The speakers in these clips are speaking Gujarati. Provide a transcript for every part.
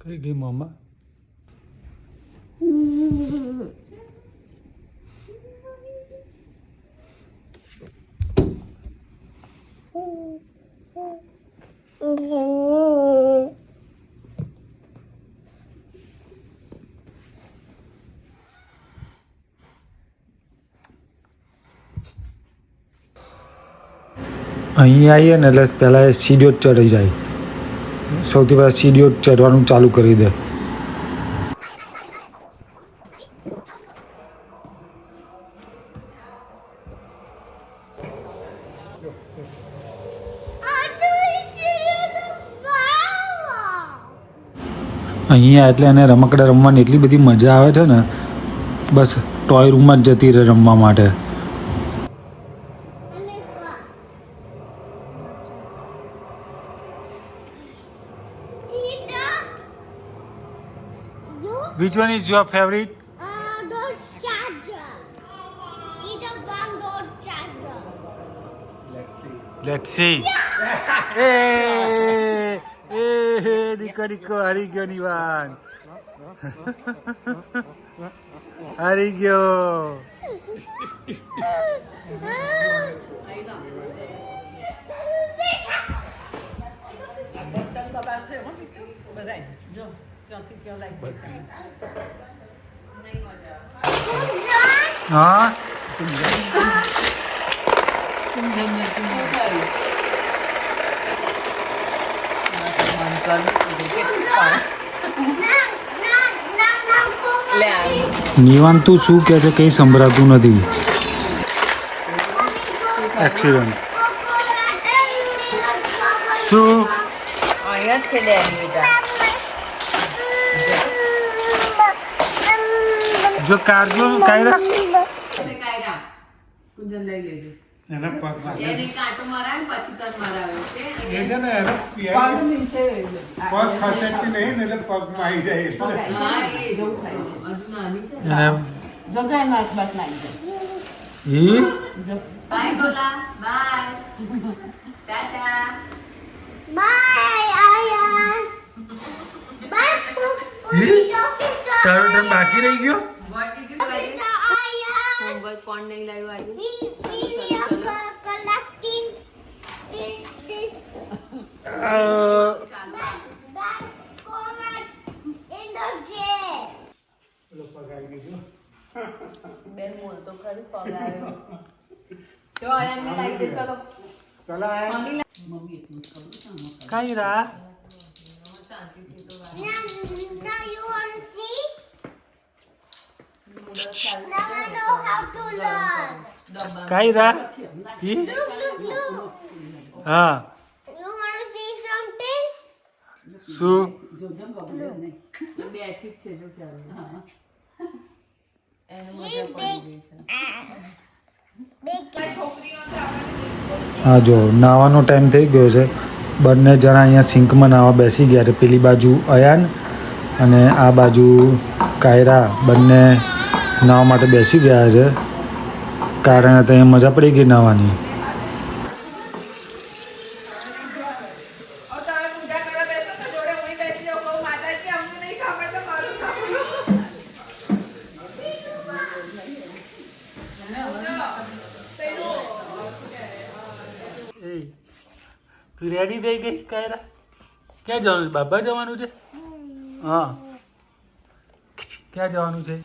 કઈ ગઈ મામા? અહીં આવીએ ને એટલે પહેલાં એ સીડીઓ જ ચડી જાય. સૌથી પહેલાં સીડીઓ જ ચડવાનું ચાલુ કરી દે. અહીંયા એટલે એને રમકડા રમવાની એટલી બધી મજા આવે છે ને, બસ ટોય રૂમમાં જ જતી રહે રમવા માટે. Which one is your favorite? Those charger. See the one those charger. Let's see. Hey, hey, Nico, હારી ગયો નિવાન. હારી ગયો. હા નિવાન તું શું કહે છે? કંઈ સંભળાતું નથી. એક્સિડન્ટ શું? જો કાઢજો કાયરા કુંજન લઈ લેજો. એના પગમાં એને કાંટો મરાય ને પછી તન મરાવે ઓકે. એ છે ને એનો પગ નીચે પગ ખસેડતી નહીં ને એટલે પગમાં આવી જાય એટલે. હા એ એવું થાય છે. હજુ નાની છે એને જજો એના હાથ બાત લાગી જાય. ઈ જો બાય બોલા by Tata Bye, Ayan. Bye, ઈ તારો ટર્ન બાકી રહી ગયો. What did you like Ayan. Homework કોણ નહીં લાવ્યું આજે? We are collecting this back forward in the chair. પેલો પગ આવી ગયો. બેન બોલ તો ખરી પગ આવ્યો. જો આયાને લાવી દે ચલો. ચલો આ મમ્મી મમ્મી એટલું કરું છું. કાયરા શાંતિથી તો Now you want to see? વાત Now I know how to learn. ડબ્બા કાયરા ઈ Look. હા You want to see something? શું? બેઠી જ છે જો ક્યારે હા એને See મજા પડી ગઈ છે. big. હા જો નાવાનો ટાઈમ થઈ ગયો છે. બંને જણા અહીંયા સિંકમાં નાવા બેસી ગયા છે. પેલી બાજુ અયાન અને આ બાજુ કાયરા બંને નાવા માટે બેસી ગયા છે. કારણ તો અહીંયા મજા પડી ગઈ નાવાની. તું રેડી થઈ ગઈ કાયરા? ક્યાં જવાનું છે? બાબા જવાનું છે? હા ક્યાં જવાનું છે?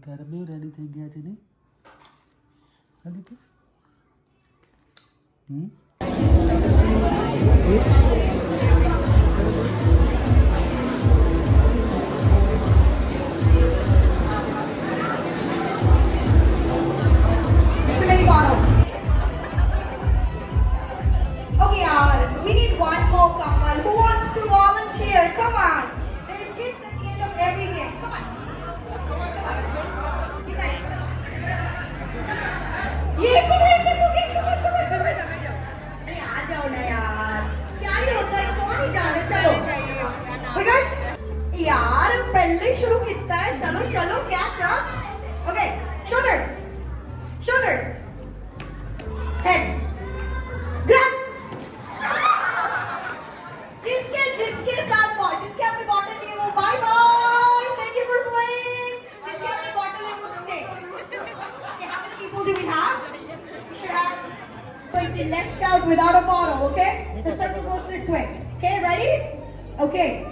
કાયરા બે રેડી થઈ ગયા છે ને? Okay, we need one more couple. Who wants to volunteer? Come on. There is gifts at the end of every game. Come on. Come on. You guys, come on. ये तो मेरे से हो गया. Come on. अरे आ जाओ ना यार. क्या ही होता circle do we have? We should have going to be left out without a bottle, okay? The circle goes this way. Okay, ready? Okay.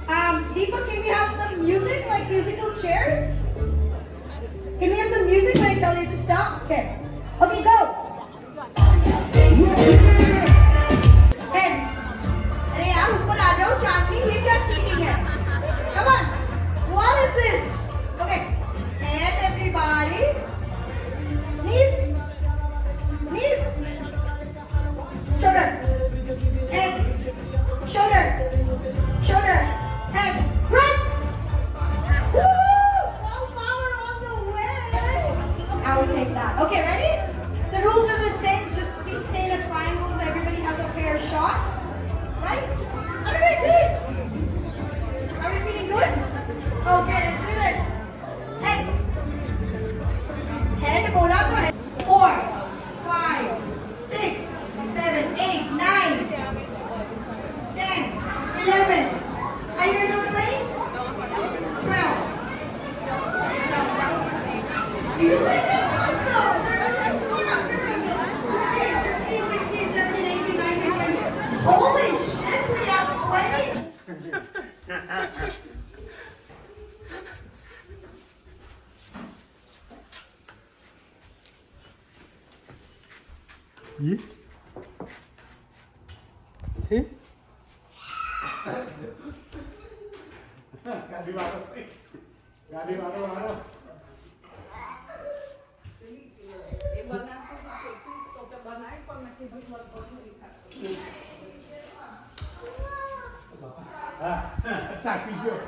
Deepak, can we have some music, like musical chairs? Can we have some music when I tell you to stop? Okay. Okay, go. Hey. अरे यार ऊपर आ जाओ चांदनी ये क्या चीटिंग है? Come on. What is this? Okay. And everybody. Knees. Knees. Shoulder. Head. Shoulder. Shoulder. Head. Run. Woo! All power on the way. I will take that. Okay, ready? The rules are the same. Just please stay in a triangle so everybody has a fair shot. Right? Alright, good. Are we feeling good? Okay, let's do this. Head. Head, bola to head. 4, 5, 6, 7, 8, 9, 10, 11. Are you guys over playing? 12. You played this awesome. 13, 14, 15, 16, 17, 18, 19, 20. Holy shit, we have 20. Yes. Hey. ગાડી વાળો ગાડી વાળો વાળો થાકી ગયો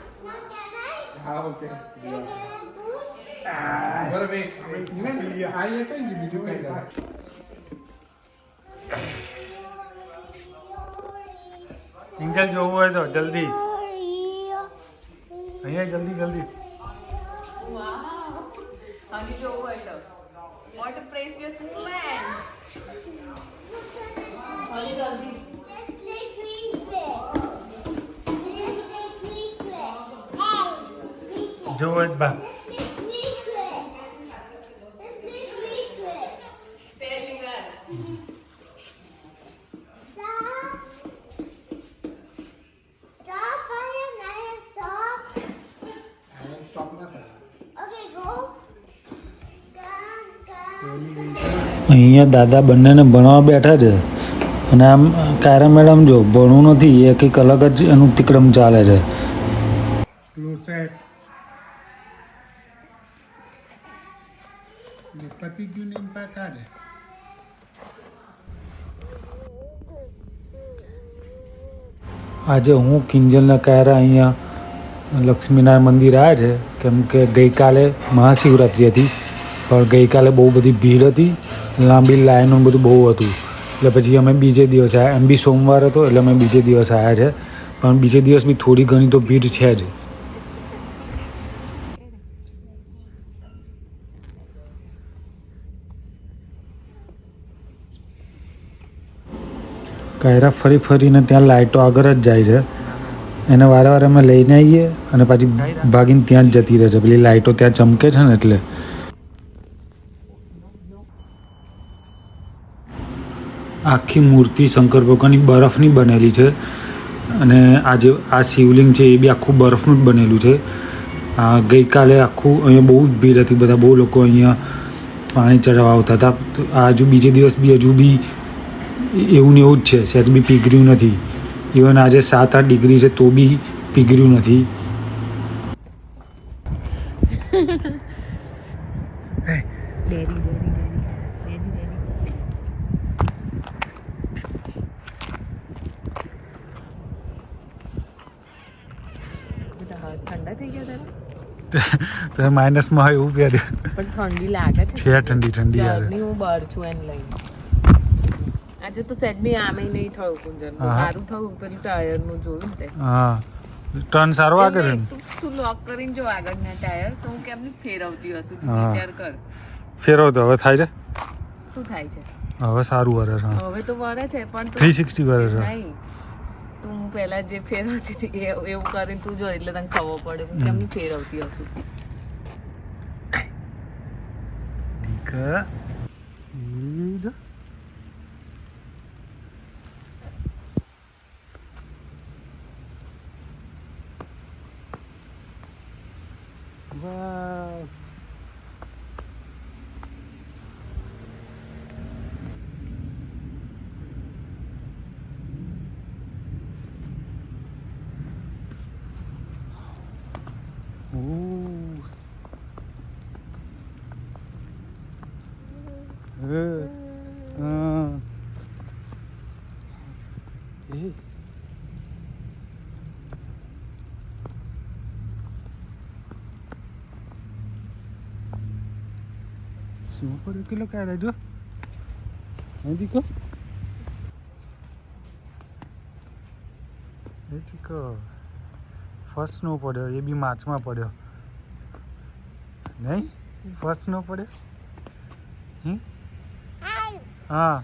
હા ઓકે બરાબર આ એ કઈ બીજું કઈ કરે કિંજલ જોવું હોય તો જલ્દી અહીંયા જલ્દી જલ્દી અને જોવું હોય તો what a precious moment. જલ્દી જલ્દી જોવું હોય તો બા પહેલી વાર સ્ટોપ ના થાય અહીંયા દાદા બંનેને ભણવા બેઠા છે અને આમ કાયરા મેડમ જો ભણવું નથી એ કંઈક અલગ જ એનું અતિક્રમ ચાલે છે ક્લોઝેટ પતિ ગયું ને પા કાઢે આજે હું કિંજલના કાયરા અહીંયા લક્ષ્મીનારાયણ મંદિર આવ્યા છે કેમ કે ગઈકાલે મહાશિવરાત્રિ હતી પણ ગઈકાલે બહુ બધી ભીડ હતી લાંબી લાઈનો ને બધું બહુ હતું એટલે પછી અમે બીજે દિવસે આવ્યા એમ બી સોમવાર હતો એટલે અમે બીજે દિવસ આવ્યા છે પણ બીજે દિવસ બી થોડી ઘણી તો ભીડ છે જ કાયરા ફરી ફરીને ત્યાં લાઇટો આગળ જ જાય છે એને વારે વારે અમે લઈને આવીએ અને પાછી ભાગીને ત્યાં જ જતી રહે છે પેલી લાઇટો ત્યાં ચમકે છે ને એટલે આખી મૂર્તિ શંકર ભગવાનની બરફની બનેલી છે અને આજે આ શિવલિંગ છે એ બી આખું બરફનું જ બનેલું છે ગઈકાલે આખું અહીંયા બહુ જ ભીડ હતી બધા બહુ લોકો અહીંયા પાણી ચડાવવા આવતા હતા આજુ બીજે દિવસ બી હજુ બી એવું ને એવું જ છે સહેજ બી પીગળ્યું નથી ઇવન આજે 7-8 ડિગ્રી છે તો બી પીગળ્યું નથી ઠંડા થઈ ગયા તો માઇનસમાં હોય એવું કહે દે પણ ઠંડી લાગે છે ઠંડી ઠંડી યાર ઘરની હું બહાર છું એને લઈને આજે તો સહેજ બી આમે નહીં થયું કુંજન સારું થયું પેલું ટાયરનું જોયું ને તે હા ટર્ન સારો આગળ એવું નહીં, તું લોક કરીને જો આગળના ટાયર તો હું કેમની ફેરવતી હશું તું હા. વિચાર કર ફેરવતો હવે થાય છે શું થાય છે હવે સારું વરે છે હવે તો વરે છે પણ તું 360 વરે છે નહીં તું પહેલા જે ફેરવતી હતી એવું કરીને તું જો એટલે તને ખબર પડે હું કેમની ફેરવતી હશું Good. Wow. Ooh. Good. Hey. Semua pada kelokan ada. Nanti kau. Nanti kau. First snow પડ્યો એ બી માર્ચમાં પડ્યો નહીં ફર્સ્ટ સ્નો પડ્યો હા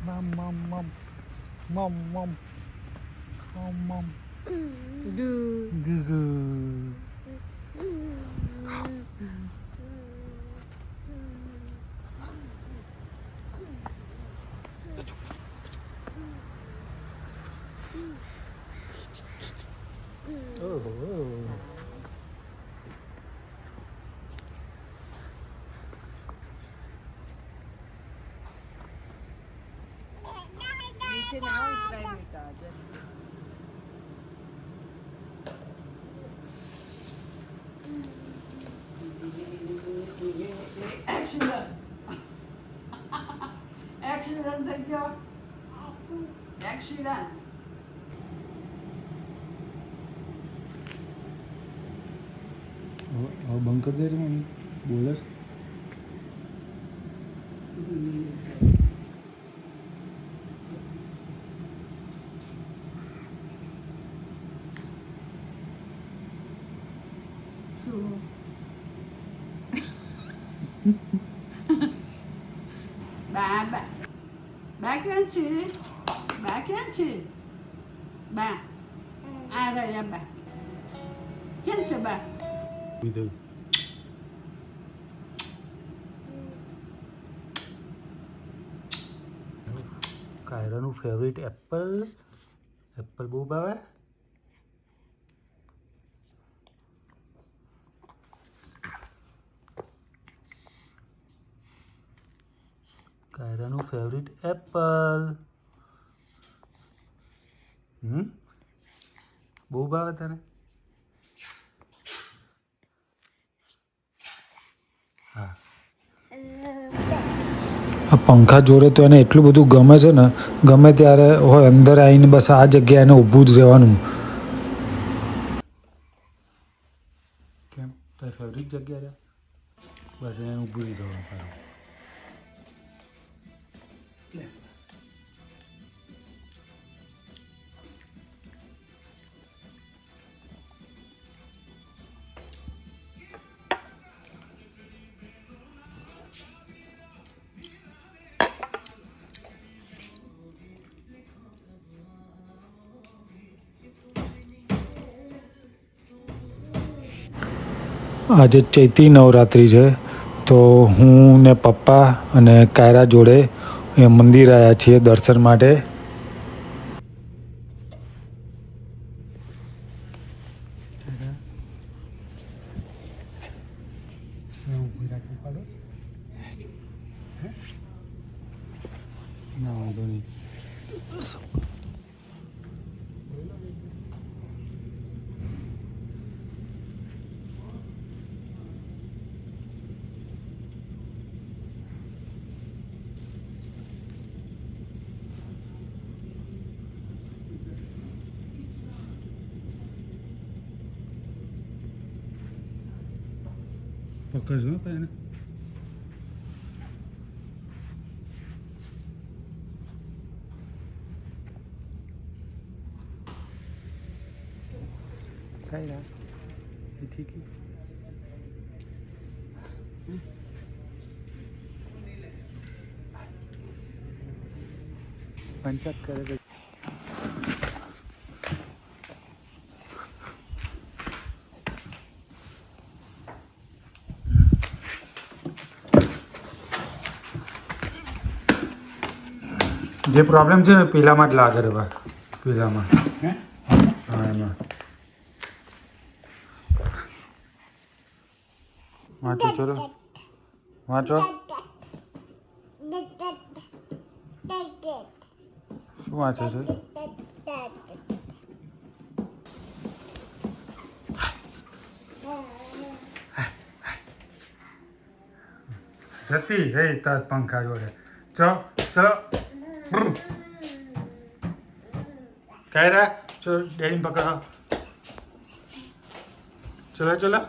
મમ મમ મમ મમ મમ મમ મમ ગુગુ નીચે ના ઉતરાય બેટા Accident થઈ ગયો એક્સિડન્ટ હવે બંધ કરી દે રે મમ્મી બોલર શું બા બા બા ક્યાં છે બા ક્યાં છે બા આ રહ્યા બા ક્યાં છે બા વિધલ કાયરાનું ફેવરિટ એપલ બહુ ભાવે કાયરાનું ફેવરિટ એપલ બહુ ભાવે તને હા આ પંખા જોડે તો એને એટલું બધું ગમે છે ને ગમે ત્યારે હોય અંદર આવીને બસ આ જગ્યાએ એને ઊભું જ રહેવાનું કેમ તારી ફેવરિટ જગ્યા છે બસ એને ઊભું જ રહેવાનું આજે ચૈત્રી નવરાત્રિ છે તો હું ને પપ્પા અને કાયરા જોડે મંદિર આવ્યા છીએ દર્શન માટે ના વાંધો નહીં પકડજો એને કાયરા એ ઠીક પંચાયત કરે છે જે પ્રોબ્લેમ છે ને પેલામાં જ લાગે રે બા પેલામાં હે? હા એમાં વાંચો ચલો વાંચો શું વાંચે છે જતી હે તાર પંખા જોડે ચલો કાયરા ચલો ડેડી પકડો ચલો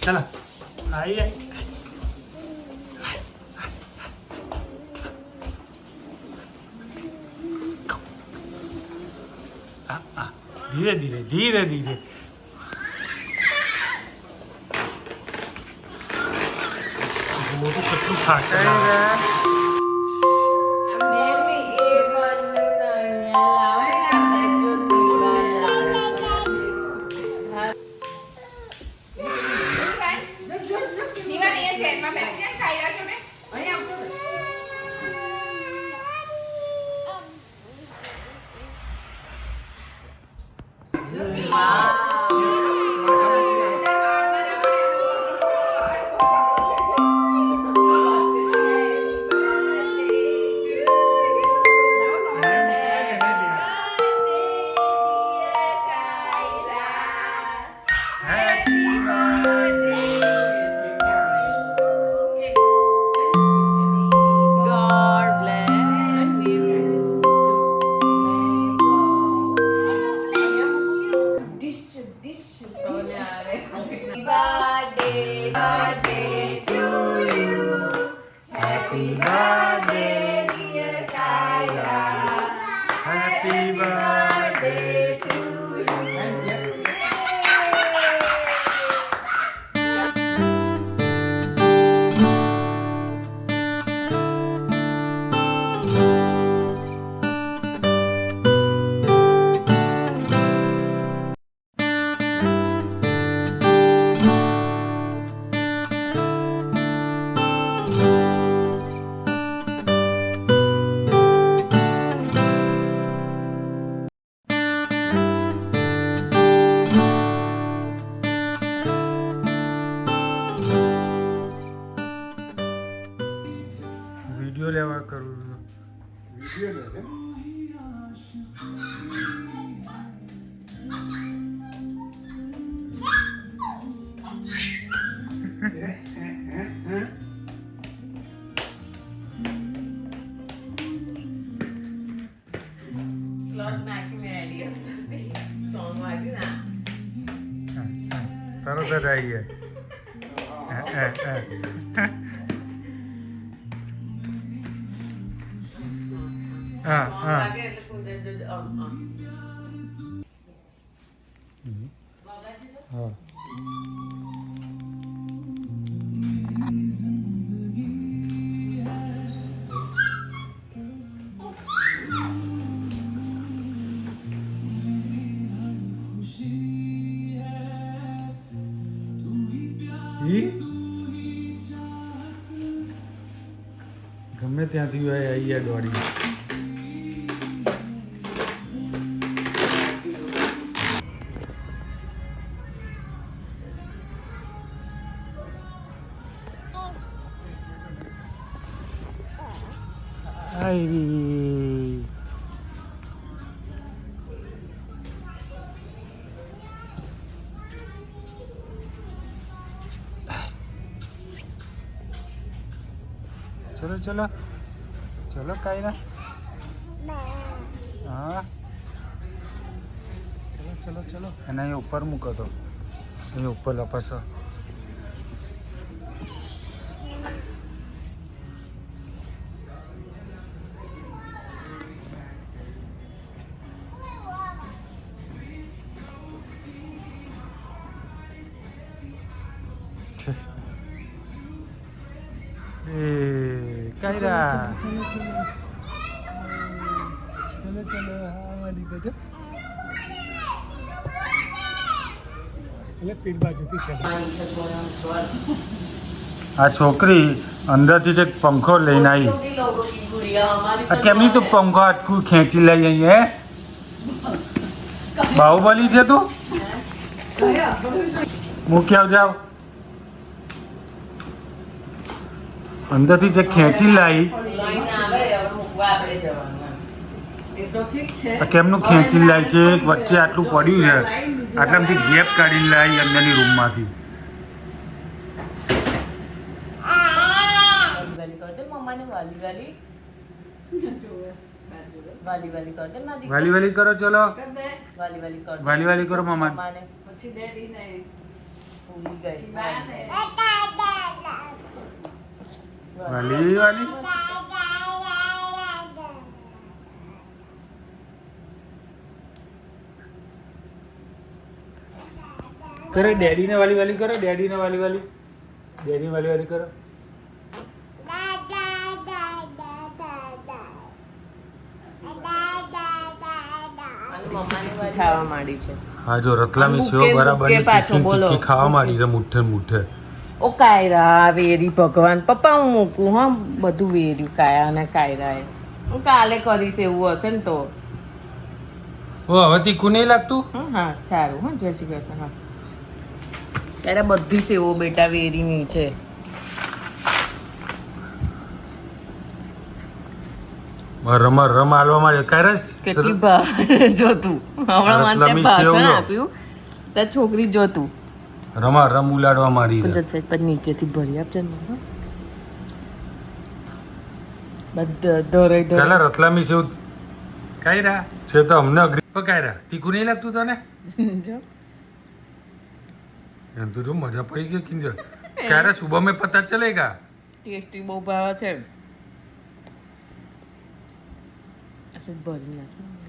ચલો આઈ ધીરે ધીરે મોટું કેટલું થાકે વિડીયો લેવા કરું વિડીયો લે છે? તરત જ આવી ગયા હા ગમે ત્યાંથી આવી ગયા દોડી આવી ચલો કાયરા હા ચલો એને અહીં ઉપર મૂકો તો અહીં ઉપર લપસો કાયરા ચલો હા મારી બધું એટલે પીઠ બાજુથી ચાલે. આ છોકરી અંદરથી જ એક પંખો લઈને આવી આ કેમની તું પંખો આટલું ખેંચી લઈ અહીંયા બાહુબલી છે તું મૂકી આવ જાવ અંદરથી જે ખેંચી લાવી આ કેમનું ખેંચી લાવી છે વચ્ચે આટલું પડ્યું છે આટલામાંથી ગેપ કાઢી લાવી અંદરની રૂમમાંથી વાલી વાલી કરો ચલો વાલી વાલી કરો મમ્મા પછી ડેડી ને ભૂલી ગઈ વાલી વાલી કરે ડેડીને વાલી વાલી કરો ડેડીને વાલી વાલી ડેડી વાલી વાલી કરો ખાવા માંડી છે હા જો રતલામી સેવ બરાબર તીખી ખાવા માંડી છે મુઠ્ઠે મુઠ્ઠે ઓ કાયરા વેરી ભગવાન પપ્પા હું મૂકું હા બધું વેર્યું કાયા અને કાયરાએ હું કાલે કરીશ એવું હશે ને તો ઓ હવે તીખું નહીં લાગતું હા સારું હા જય શ્રી કૃષ્ણ હા ત્યારે બધી સેવો બેટા વેરીની છે રમ હાલવા માંડ્યો કારસ કેટલી જોતું હમણાં મને ત્યાં ભાષણ આપ્યું ત્યાં છોકરી જોતું રમ ઉલાડવા માંડી પણ નીચેથી ભરી આપજે ને બધા ધોરાઈ પેલા રતલામી સેવ કાયરા છે તો અમને અઘરી કાયરા તીખું નહીં લાગતું તને એમ તો જો મજા પડી ગઈ કિંજલ ક્યારે સુબહ મેં પતા ચલેગા ટેસ્ટી બહુ ભાવે છે ભરી નાખ્યું